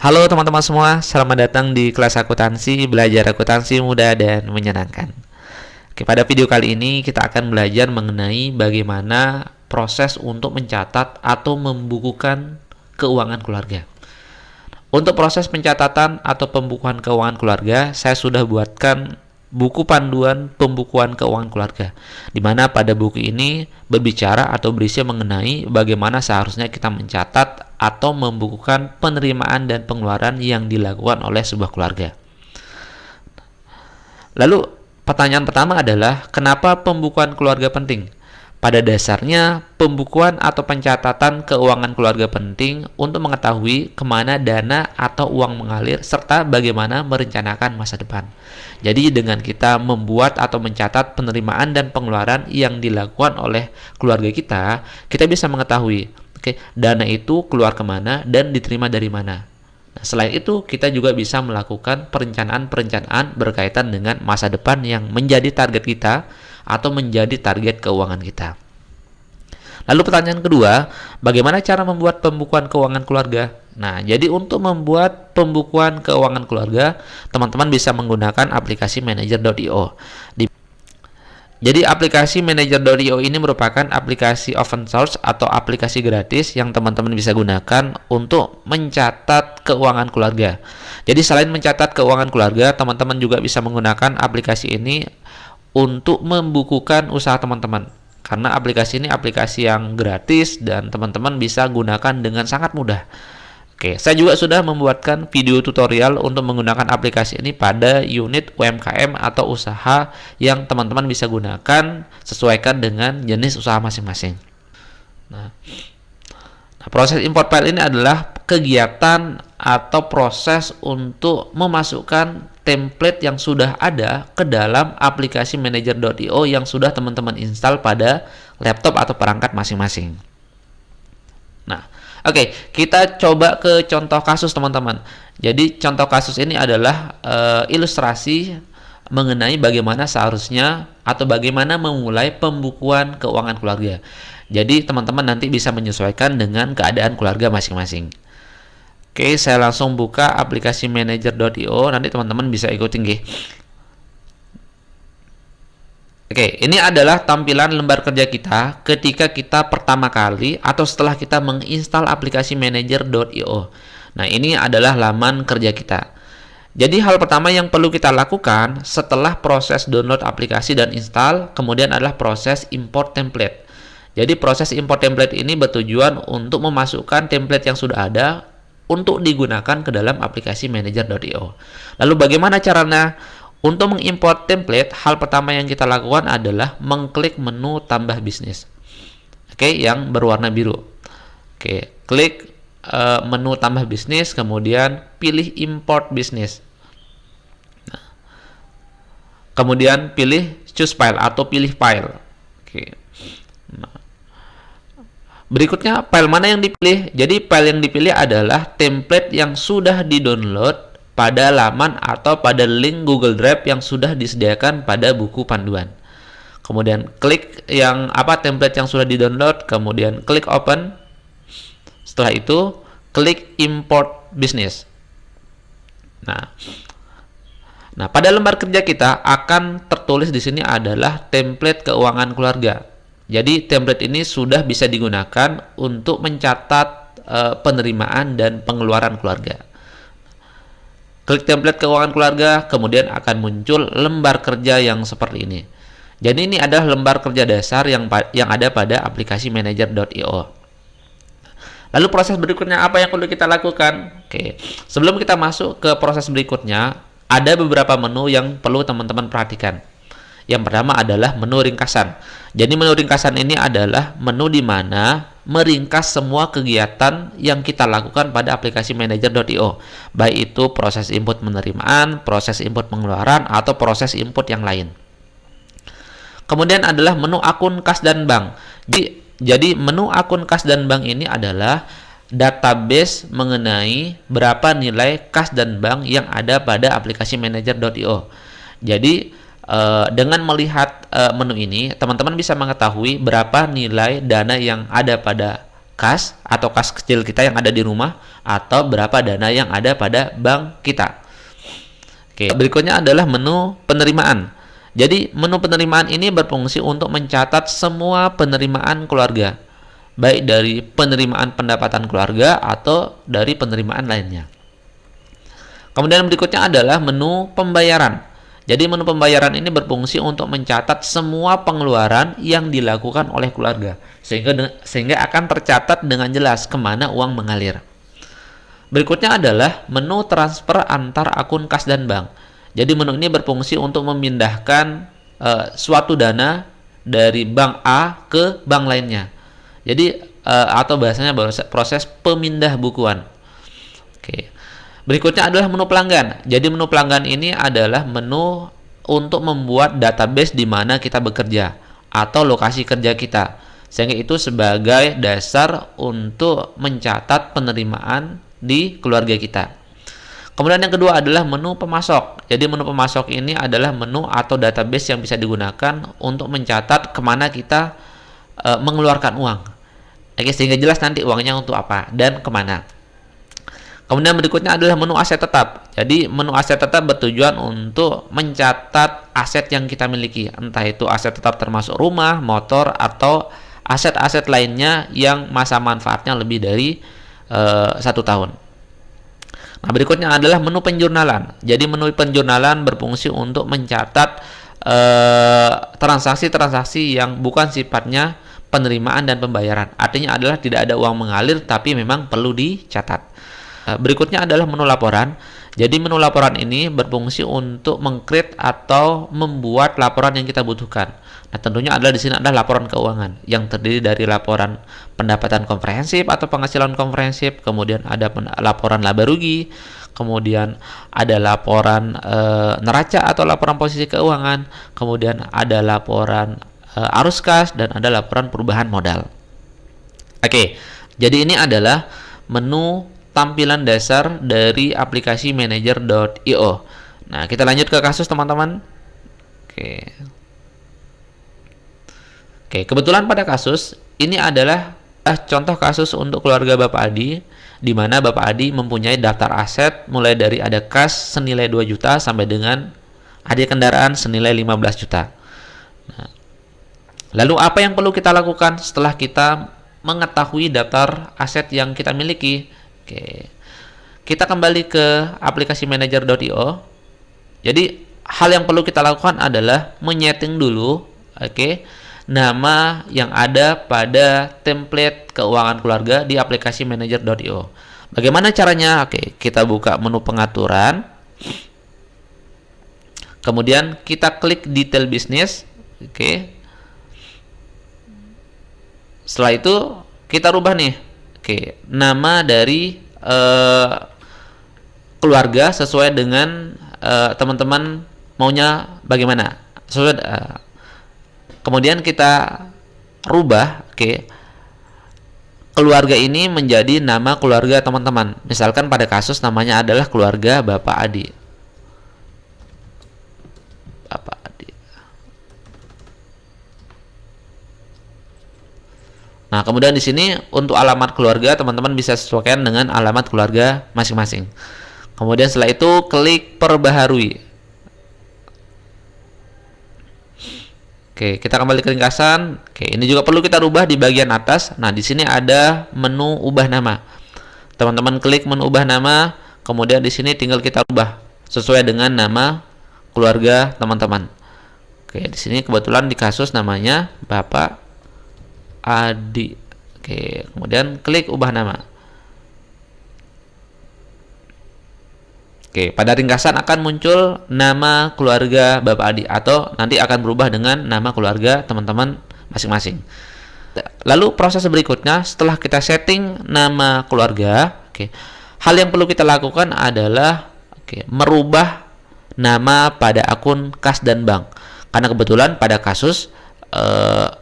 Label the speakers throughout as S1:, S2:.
S1: Halo teman-teman semua, selamat datang di kelas akuntansi, belajar akuntansi mudah dan menyenangkan. Oke, pada video kali ini kita akan belajar mengenai bagaimana proses untuk mencatat atau membukukan keuangan keluarga. Untuk proses pencatatan atau pembukuan keuangan keluarga, saya sudah buatkan buku panduan pembukuan keuangan keluarga, di mana pada buku ini berbicara atau berisi mengenai bagaimana seharusnya kita mencatat atau membukukan penerimaan dan pengeluaran yang dilakukan oleh sebuah keluarga. Lalu pertanyaan pertama adalah kenapa pembukuan keluarga penting? Pada dasarnya, pembukuan atau pencatatan keuangan keluarga penting untuk mengetahui kemana dana atau uang mengalir serta bagaimana merencanakan masa depan. Jadi dengan kita membuat atau mencatat penerimaan dan pengeluaran yang dilakukan oleh keluarga kita bisa mengetahui, dana itu keluar kemana dan diterima dari mana. Nah, selain itu, kita juga bisa melakukan perencanaan-perencanaan berkaitan dengan masa depan yang menjadi target kita atau menjadi target keuangan kita. Lalu pertanyaan kedua, bagaimana cara membuat pembukuan keuangan keluarga? Nah, jadi untuk membuat pembukuan keuangan keluarga, teman-teman bisa menggunakan aplikasi Manager.io. Jadi aplikasi Manager.io ini merupakan aplikasi open source atau aplikasi gratis yang teman-teman bisa gunakan untuk mencatat keuangan keluarga. Jadi selain mencatat keuangan keluarga, teman-teman juga bisa menggunakan aplikasi ini untuk membukukan usaha teman-teman. Karena aplikasi ini aplikasi yang gratis dan teman-teman bisa gunakan dengan sangat mudah. Oke, saya juga sudah membuatkan video tutorial untuk menggunakan aplikasi ini pada unit UMKM atau usaha yang teman-teman bisa gunakan sesuaikan dengan jenis usaha masing-masing. Nah, proses import file ini adalah kegiatan atau proses untuk memasukkan template yang sudah ada ke dalam aplikasi Manager.io yang sudah teman-teman install pada laptop atau perangkat masing-masing. Nah, oke, kita coba ke contoh kasus teman-teman. Jadi contoh kasus ini adalah ilustrasi mengenai bagaimana seharusnya atau bagaimana memulai pembukuan keuangan keluarga. Jadi teman-teman nanti bisa menyesuaikan dengan keadaan keluarga masing-masing. Oke, saya langsung buka aplikasi Manager.io. Nanti teman-teman bisa ikutin nggih. Oke, ini adalah tampilan lembar kerja kita ketika kita pertama kali atau setelah kita menginstal aplikasi Manager.io. Nah, ini adalah laman kerja kita. Jadi hal pertama yang perlu kita lakukan setelah proses download aplikasi dan install, kemudian adalah proses import template. Jadi proses import template ini bertujuan untuk memasukkan template yang sudah ada untuk digunakan ke dalam aplikasi Manager.io. Lalu bagaimana caranya? Untuk mengimport template, hal pertama yang kita lakukan adalah mengklik menu tambah bisnis. Oke, yang berwarna biru. Oke, klik menu tambah bisnis, kemudian pilih import bisnis. Nah, kemudian pilih choose file atau pilih file. Oke. Nah, berikutnya file mana yang dipilih? Jadi file yang dipilih adalah template yang sudah di-download pada laman atau pada link Google Drive yang sudah disediakan pada buku panduan. Kemudian klik template yang sudah di-download, kemudian klik open. Setelah itu klik import business. Nah, pada lembar kerja kita akan tertulis di sini adalah template keuangan keluarga. Jadi template ini sudah bisa digunakan untuk mencatat penerimaan dan pengeluaran keluarga. Klik template keuangan keluarga, kemudian akan muncul lembar kerja yang seperti ini. Jadi ini adalah lembar kerja dasar yang ada pada aplikasi Manager.io. Lalu proses berikutnya apa yang perlu kita lakukan? Oke, sebelum kita masuk ke proses berikutnya, ada beberapa menu yang perlu teman-teman perhatikan. Yang pertama adalah menu ringkasan. Jadi menu ringkasan ini adalah menu di mana meringkas semua kegiatan yang kita lakukan pada aplikasi Manager.io, baik itu proses input penerimaan, proses input pengeluaran, atau proses input yang lain. Kemudian adalah menu akun kas dan bank. Jadi menu akun kas dan bank ini adalah database mengenai berapa nilai kas dan bank yang ada pada aplikasi Manager.io. Jadi dengan melihat menu ini, teman-teman bisa mengetahui berapa nilai dana yang ada pada kas atau kas kecil kita yang ada di rumah, atau berapa dana yang ada pada bank kita. Oke, berikutnya adalah menu penerimaan. Jadi menu penerimaan ini berfungsi untuk mencatat semua penerimaan keluarga, baik dari penerimaan pendapatan keluarga atau dari penerimaan lainnya. Kemudian berikutnya adalah menu pembayaran. Jadi menu pembayaran ini berfungsi untuk mencatat semua pengeluaran yang dilakukan oleh keluarga, sehingga akan tercatat dengan jelas kemana uang mengalir. Berikutnya adalah menu transfer antar akun kas dan bank. Jadi menu ini berfungsi untuk memindahkan suatu dana dari bank A ke bank lainnya. Jadi atau bahasanya proses pemindah bukuan. Oke. Berikutnya adalah menu pelanggan. Jadi menu pelanggan ini adalah menu untuk membuat database di mana kita bekerja atau lokasi kerja kita, sehingga itu sebagai dasar untuk mencatat penerimaan di keluarga kita. Kemudian yang kedua adalah menu pemasok. Jadi menu pemasok ini adalah menu atau database yang bisa digunakan untuk mencatat kemana kita mengeluarkan uang. Oke, sehingga jelas nanti uangnya untuk apa dan kemana. Kemudian berikutnya adalah menu aset tetap. Jadi menu aset tetap bertujuan untuk mencatat aset yang kita miliki, entah itu aset tetap termasuk rumah, motor, atau aset-aset lainnya yang masa manfaatnya lebih dari 1 tahun. Nah, berikutnya adalah menu penjurnalan. Jadi menu penjurnalan berfungsi untuk mencatat transaksi-transaksi yang bukan sifatnya penerimaan dan pembayaran. Artinya adalah tidak ada uang mengalir tapi memang perlu dicatat. Berikutnya adalah menu laporan. Jadi menu laporan ini berfungsi untuk meng-create atau membuat laporan yang kita butuhkan. Nah, tentunya adalah di sini adalah laporan keuangan yang terdiri dari laporan pendapatan komprehensif atau penghasilan komprehensif, kemudian ada laporan laba rugi, kemudian ada laporan neraca atau laporan posisi keuangan, kemudian ada laporan arus kas, dan ada laporan perubahan modal. Oke, jadi ini adalah menu tampilan dasar dari aplikasi manager.io. Nah, kita lanjut ke kasus teman-teman. Oke, kebetulan pada kasus ini adalah contoh kasus untuk keluarga Bapak Adi, di mana Bapak Adi mempunyai daftar aset mulai dari ada kas senilai 2 juta sampai dengan ada kendaraan senilai 15 juta. Nah, lalu apa yang perlu kita lakukan setelah kita mengetahui daftar aset yang kita miliki? Oke, kita kembali ke aplikasi manager.io. Jadi hal yang perlu kita lakukan adalah menyeting dulu, nama yang ada pada template keuangan keluarga di aplikasi manager.io. Bagaimana caranya? Oke, kita buka menu pengaturan, kemudian kita klik detail bisnis. Setelah itu kita rubah nih. Nama dari keluarga sesuai dengan teman-teman maunya bagaimana. Kemudian kita rubah keluarga ini menjadi nama keluarga teman-teman. Misalkan pada kasus namanya adalah keluarga Bapak Adi. Nah, kemudian di sini untuk alamat keluarga teman-teman bisa sesuaikan dengan alamat keluarga masing-masing. Kemudian setelah itu klik perbaharui. Oke, kita kembali ke ringkasan. Oke, ini juga perlu kita rubah di bagian atas. Nah, di sini ada menu ubah nama. Teman-teman klik menu ubah nama, kemudian di sini tinggal kita ubah sesuai dengan nama keluarga teman-teman. Oke, di sini kebetulan di kasus namanya Bapak Adi. Oke, kemudian klik ubah nama. Oke, pada ringkasan akan muncul nama keluarga Bapak Adi atau nanti akan berubah dengan nama keluarga teman-teman masing-masing. Lalu proses berikutnya setelah kita setting nama keluarga, hal yang perlu kita lakukan adalah merubah nama pada akun kas dan bank. Karena kebetulan pada kasus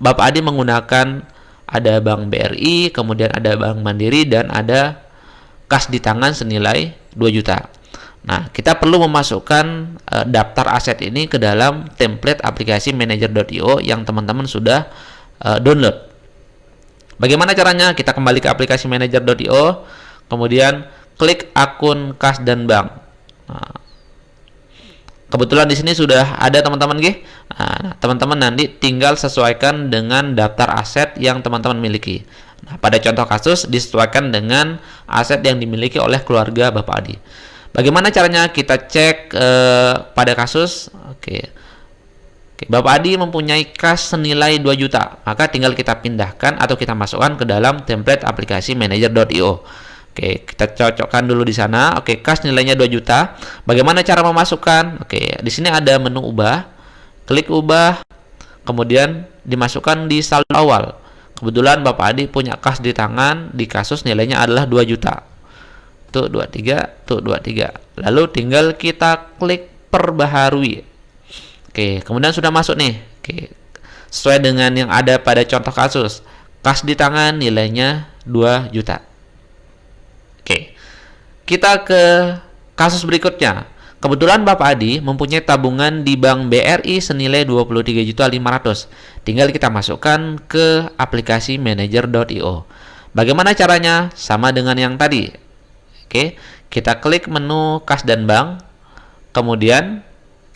S1: Bapak Adi menggunakan ada Bank BRI, kemudian ada Bank Mandiri, dan ada kas di tangan senilai 2 juta. Nah, kita perlu memasukkan daftar aset ini ke dalam template aplikasi manager.io yang teman-teman sudah download. Bagaimana caranya? Kita kembali ke aplikasi manager.io, kemudian klik akun kas dan bank. Nah, kebetulan di sini sudah ada teman-teman, nah, teman-teman nanti tinggal sesuaikan dengan daftar aset yang teman-teman miliki. Nah, pada contoh kasus disesuaikan dengan aset yang dimiliki oleh keluarga Bapak Adi. Bagaimana caranya? Kita cek pada kasus. Oke, Bapak Adi mempunyai kas senilai 2 juta, maka tinggal kita pindahkan atau kita masukkan ke dalam template aplikasi manager.io. Oke, kita cocokkan dulu di sana. Oke, kas nilainya 2 juta. Bagaimana cara memasukkan? Oke, di sini ada menu ubah. Klik ubah, kemudian dimasukkan di saldo awal. Kebetulan Bapak Adi punya kas di tangan, di kasus nilainya adalah 2 juta. Tuh 23, tuh 23. Lalu tinggal kita klik perbaharui. Oke, kemudian sudah masuk nih. Oke, sesuai dengan yang ada pada contoh kasus. Kas di tangan nilainya 2 juta. Oke, kita ke kasus berikutnya. Kebetulan Bapak Adi mempunyai tabungan di Bank BRI senilai 23.500.000. Tinggal kita masukkan ke aplikasi manager.io. Bagaimana caranya? Sama dengan yang tadi. Oke, kita klik menu kas dan bank. Kemudian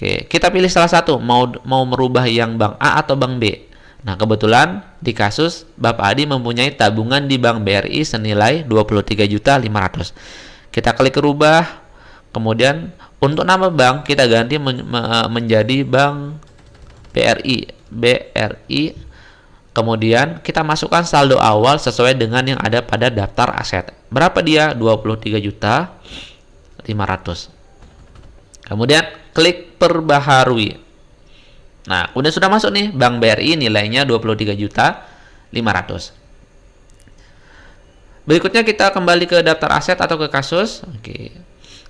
S1: kita pilih salah satu, mau merubah yang bank A atau bank B. Nah, kebetulan di kasus Bapak Adi mempunyai tabungan di Bank BRI senilai 23.500.000. Kita klik rubah, kemudian untuk nama bank kita ganti menjadi Bank BRI. Kemudian kita masukkan saldo awal sesuai dengan yang ada pada daftar aset. Berapa dia? 23.500.000. Kemudian klik perbaharui. Nah, udah sudah masuk nih, Bank BRI nilainya 23.500.000. Berikutnya kita kembali ke daftar aset atau ke kasus. Oke.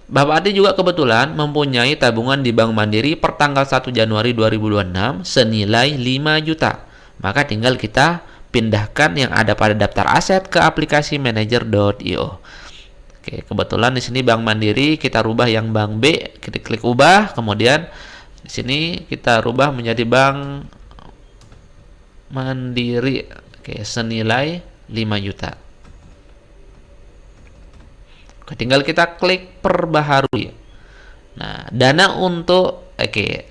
S1: Bapak Adi juga kebetulan mempunyai tabungan di Bank Mandiri per tanggal 1 Januari 2026 senilai 5 juta. Maka tinggal kita pindahkan yang ada pada daftar aset ke aplikasi manager.io. Oke, kebetulan di sini Bank Mandiri, kita rubah yang Bank B, kita klik ubah, kemudian di sini kita rubah menjadi Bank Mandiri. Oke, senilai 5 juta. Oke, tinggal kita klik perbaharui. Nah, dana untuk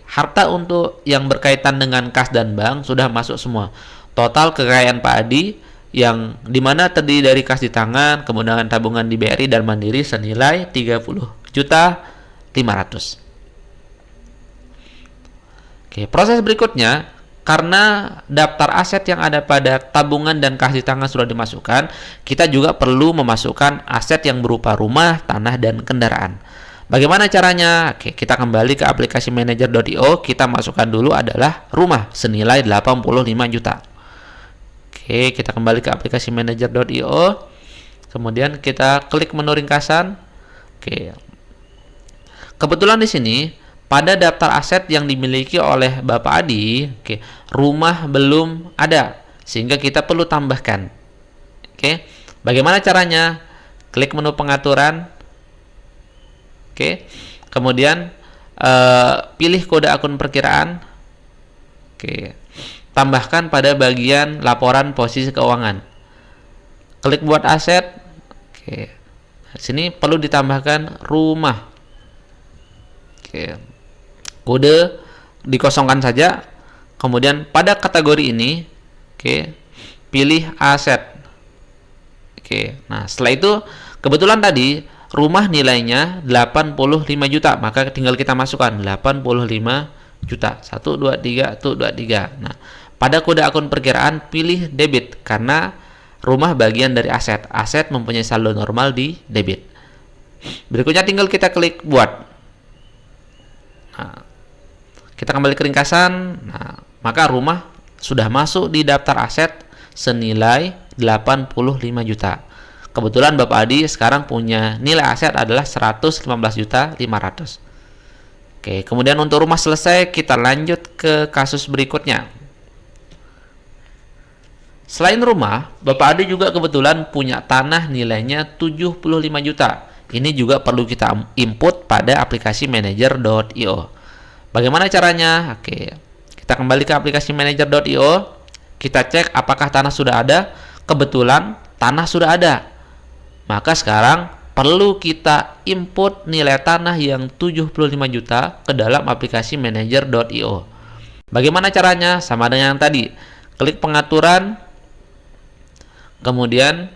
S1: harta untuk yang berkaitan dengan kas dan bank sudah masuk semua. Total kekayaan Pak Adi yang dimana terdiri dari kas di tangan, kemudian tabungan di BRI dan Mandiri senilai 30.500.000. Oke, proses berikutnya, karena daftar aset yang ada pada tabungan dan kas di tangan sudah dimasukkan, kita juga perlu memasukkan aset yang berupa rumah, tanah, dan kendaraan. Bagaimana caranya? Oke, kita kembali ke aplikasi manager.io, kita masukkan dulu adalah rumah senilai 85 juta. Oke, kita kembali ke aplikasi manager.io. Kemudian kita klik menu ringkasan. Oke. Kebetulan di sini pada daftar aset yang dimiliki oleh Bapak Adi, rumah belum ada, sehingga kita perlu tambahkan. Oke. Bagaimana caranya? Klik menu pengaturan. Oke. Kemudian pilih kode akun perkiraan. Oke. Tambahkan pada bagian laporan posisi keuangan. Klik buat aset. Oke. Di sini perlu ditambahkan rumah. Oke. Kode dikosongkan saja. Kemudian pada kategori ini, pilih aset. Oke. Nah, setelah itu kebetulan tadi rumah nilainya 85 juta, maka tinggal kita masukkan 85 juta. 1 2 3 tuh 23. Nah, pada kode akun perkiraan pilih debit karena rumah bagian dari aset. Aset mempunyai saldo normal di debit. Berikutnya tinggal kita klik buat. Nah, kita kembali ke ringkasan. Nah, maka rumah sudah masuk di daftar aset senilai 85 juta. Kebetulan Bapak Adi sekarang punya nilai aset adalah 115.500.000. Oke, kemudian untuk rumah selesai, kita lanjut ke kasus berikutnya. Selain rumah, Bapak Adi juga kebetulan punya tanah nilainya 75 juta. Ini juga perlu kita input pada aplikasi manager.io. Bagaimana caranya? Oke, kita kembali ke aplikasi manager.io. Kita cek apakah tanah sudah ada. Kebetulan tanah sudah ada. Maka sekarang perlu kita input nilai tanah yang 75 juta ke dalam aplikasi manager.io. Bagaimana caranya? Sama dengan yang tadi. Klik pengaturan, kemudian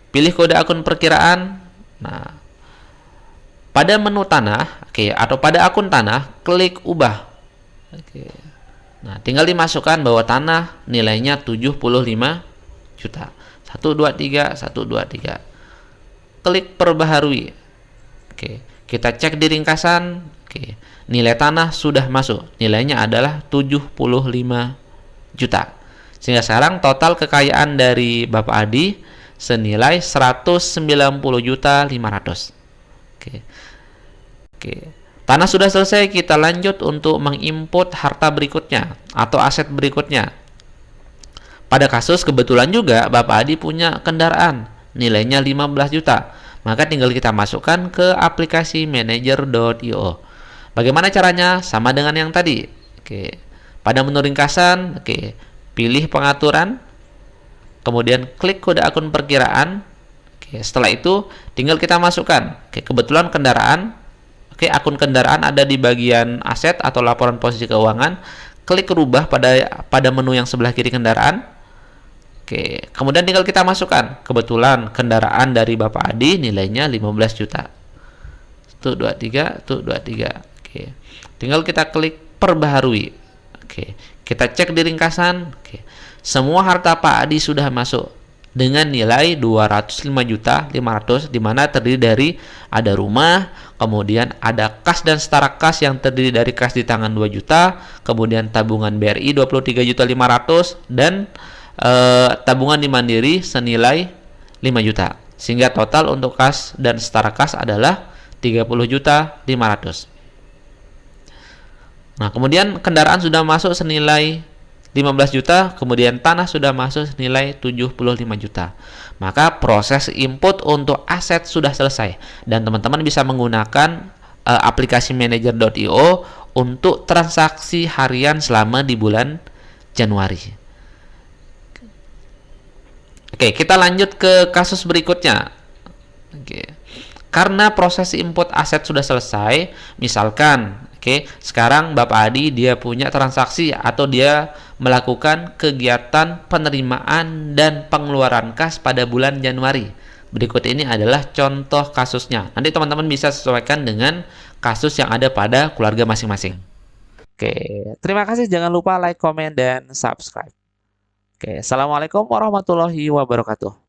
S1: pilih kode akun perkiraan. Nah, pada menu tanah, atau pada akun tanah, klik ubah. Nah, tinggal dimasukkan bahwa tanah nilainya 75 juta. 123, 123. Klik perbaharui. Kita cek di ringkasan. Nilai tanah sudah masuk. Nilainya adalah 75 juta. Sehingga sekarang total kekayaan dari Bapak Adi senilai 190 juta 500. Tanah sudah selesai, kita lanjut untuk menginput harta berikutnya atau aset berikutnya. Pada kasus kebetulan juga Bapak Adi punya kendaraan nilainya 15 juta. Maka tinggal kita masukkan ke aplikasi manager.io. Bagaimana caranya? Sama dengan yang tadi. Pada menu ringkasan, pilih pengaturan, kemudian klik kode akun perkiraan. Setelah itu tinggal kita masukkan. Kebetulan kendaraan, akun kendaraan ada di bagian aset atau laporan posisi keuangan. Klik rubah pada menu yang sebelah kiri kendaraan. Kemudian tinggal kita masukkan. Kebetulan kendaraan dari Bapak Adi nilainya 15 juta. 123. Tinggal kita klik perbaharui. Kita cek di ringkasan. Semua harta Pak Adi sudah masuk dengan nilai 205 juta 500, di mana terdiri dari ada rumah, kemudian ada kas dan setara kas yang terdiri dari kas di tangan 2 juta, kemudian tabungan BRI 23 juta 500 dan tabungan di Mandiri senilai 5 juta. Sehingga total untuk kas dan setara kas adalah 30 juta 500. Nah, kemudian kendaraan sudah masuk senilai 15 juta, kemudian tanah sudah masuk senilai 75 juta. Maka proses input untuk aset sudah selesai dan teman-teman bisa menggunakan aplikasi manager.io untuk transaksi harian selama di bulan Januari. Kita lanjut ke kasus berikutnya. Karena proses input aset sudah selesai, misalkan sekarang Bapak Adi dia punya transaksi atau dia melakukan kegiatan penerimaan dan pengeluaran kas pada bulan Januari. Berikut ini adalah contoh kasusnya. Nanti teman-teman bisa sesuaikan dengan kasus yang ada pada keluarga masing-masing. Terima kasih. Jangan lupa like, komen, dan subscribe. Assalamualaikum warahmatullahi wabarakatuh.